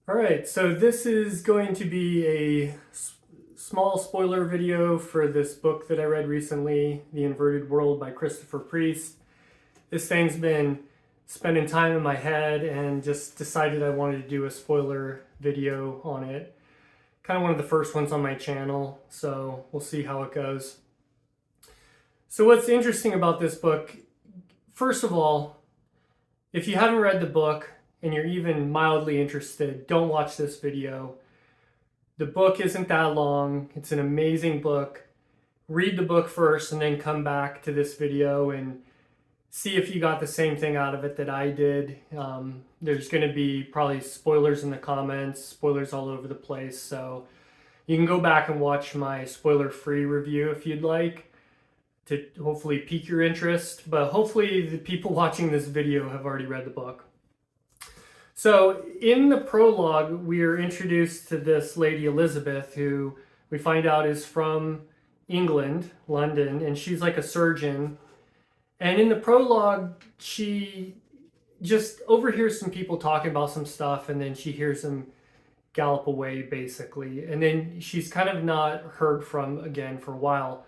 All right, so this is going to be a small spoiler video for this book that I read recently, The Inverted World by Christopher Priest. This thing's been spending time in my head and just decided I wanted to do a spoiler video on it. Kind of one of the first ones on my channel, so we'll see how it goes. So what's interesting about this book, first of all, if you haven't read the book, and you're even mildly interested, don't watch this video. The book isn't that long. It's an amazing book. Read the book first and then come back to this video and see if you got the same thing out of it that I did. There's going to be probably spoilers in the comments, spoilers all over the place. So you can go back and watch my spoiler-free review if you'd like to hopefully pique your interest. But hopefully the people watching this video have already read the book. So in the prologue, we are introduced to this lady Elizabeth, who we find out is from England, London, and she's like a surgeon. And in the prologue, she just overhears some people talking about some stuff, and then she hears them gallop away, basically. And then she's kind of not heard from again for a while.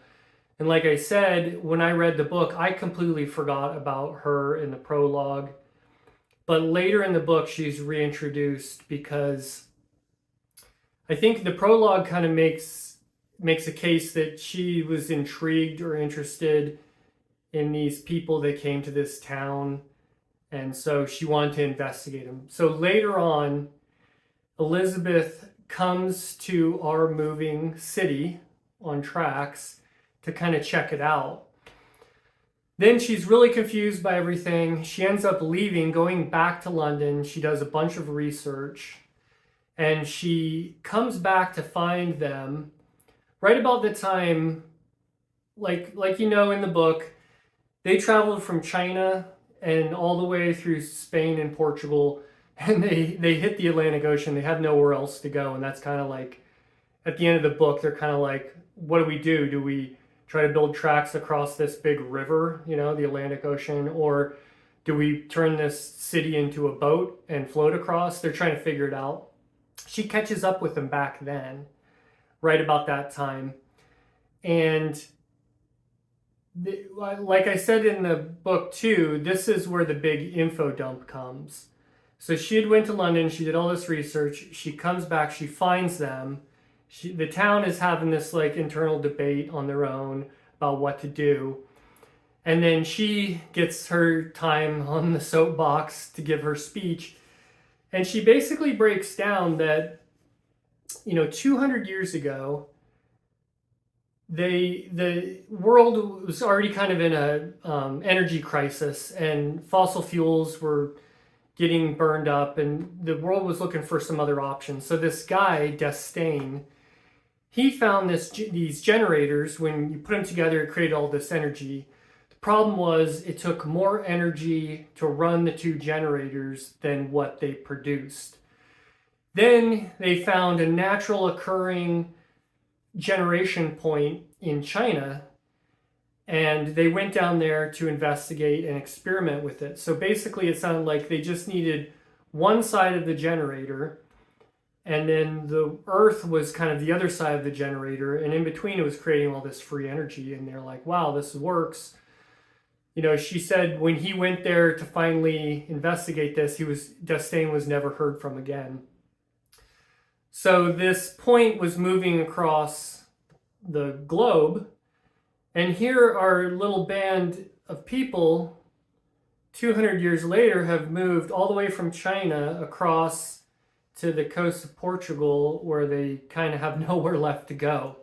And like I said, when I read the book, I completely forgot about her in the prologue. But later in the book, she's reintroduced because I think the prologue kind of makes a case that she was intrigued or interested in these people that came to this town. And so she wanted to investigate them. So later on, Elizabeth comes to our moving city on tracks to kind of check it out. Then she's really confused by everything. She ends up leaving, going back to London. She does a bunch of research and she comes back to find them right about the time, like in the book, they traveled from China and all the way through Spain and Portugal, and they hit the Atlantic Ocean. They have nowhere else to go. And that's kind of like, at the end of the book, they're kind of like, what do? Do we try to build tracks across this big river, the Atlantic Ocean, or do we turn this city into a boat and float across? They're trying to figure it out. She catches up with them back then, right about that time. And like I said in the book too, this is where the big info dump comes. So she had went to London, she did all this research, she comes back, she finds them. The town is having this like internal debate on their own about what to do. And then she gets her time on the soapbox to give her speech. And she basically breaks down that, 200 years ago, the world was already kind of in a energy crisis, and fossil fuels were getting burned up, and the world was looking for some other options. So this guy, D'Estaing, he found these generators. When you put them together, it created all this energy. The problem was it took more energy to run the two generators than what they produced. Then they found a natural occurring generation point in China, and they went down there to investigate and experiment with it. So basically it sounded like they just needed one side of the generator, and then the earth was kind of the other side of the generator, and in between it was creating all this free energy. And they're like, wow, this works. She said when he went there to finally investigate this, D'Estaing was never heard from again. So this point was moving across the globe, and here our little band of people 200 years later have moved all the way from China across to the coast of Portugal, where they kind of have nowhere left to go.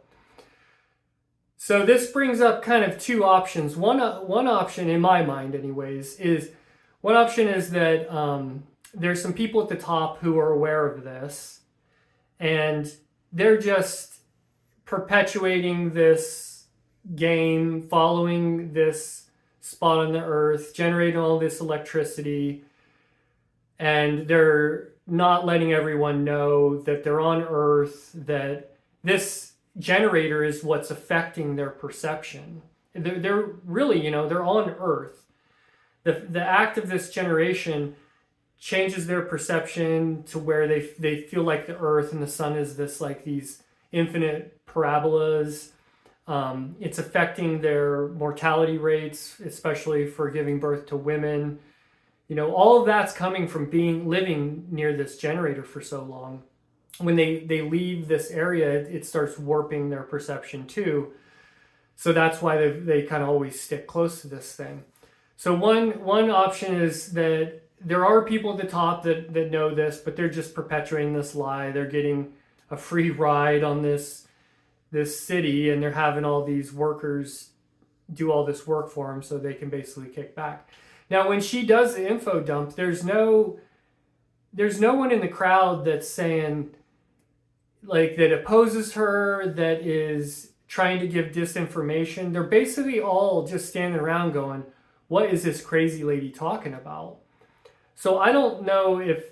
So this brings up kind of two options. One option, in my mind anyways, is that there's some people at the top who are aware of this, and they're just perpetuating this game, following this spot on the earth, generating all this electricity, and they're not letting everyone know that they're on Earth, that this generator is what's affecting their perception. They're really, they're on Earth. The act of this generation changes their perception to where they feel like the earth and the sun is this like these infinite parabolas. It's affecting their mortality rates, especially for giving birth to women. You know, all of that's coming from living near this generator for so long. When they leave this area, it starts warping their perception too. So that's why they kind of always stick close to this thing. So one option is that there are people at the top that know this, but they're just perpetuating this lie. They're getting a free ride on this city, and they're having all these workers do all this work for them so they can basically kick back. Now, when she does the info dump, there's no one in the crowd that's saying, like, that opposes her, that is trying to give disinformation. They're basically all just standing around going, what is this crazy lady talking about? So I don't know if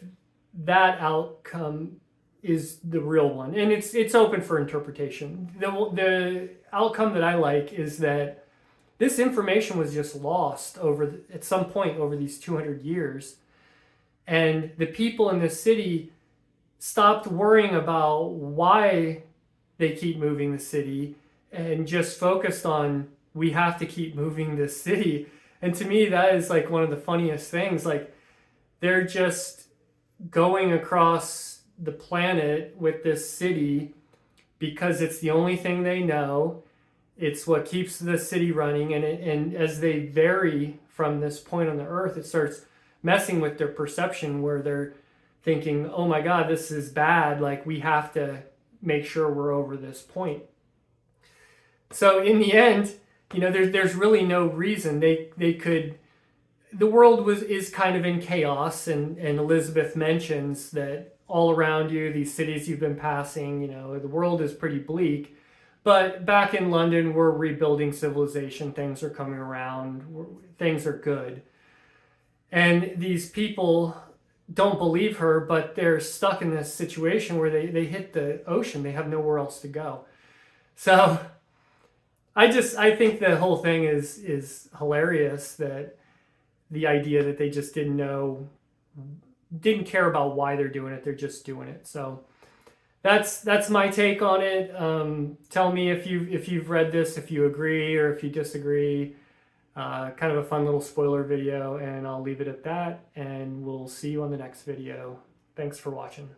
that outcome is the real one, and it's open for interpretation. The outcome that I like is that this information was just lost at some point over these 200 years, and the people in this city stopped worrying about why they keep moving the city and just focused on, we have to keep moving this city. And to me, that is like one of the funniest things. Like, they're just going across the planet with this city because it's the only thing they know. It's what keeps the city running. And as they vary from this point on the earth, it starts messing with their perception, where they're thinking, oh my God, this is bad. Like, we have to make sure we're over this point. So in the end, you know, there's really no reason they could. The world is kind of in chaos, and Elizabeth mentions that all around you, these cities you've been passing, you know, the world is pretty bleak. But back in London, we're rebuilding civilization. Things are coming around. Things are good. And these people don't believe her, but they're stuck in this situation where they hit the ocean. They have nowhere else to go. So I think the whole thing is hilarious, that the idea that they just didn't care about why they're doing it. They're just doing it. So that's my take on it. Tell me if you've read this, if you agree or if you disagree. Kind of a fun little spoiler video, and I'll leave it at that, and we'll see you on the next video. Thanks for watching.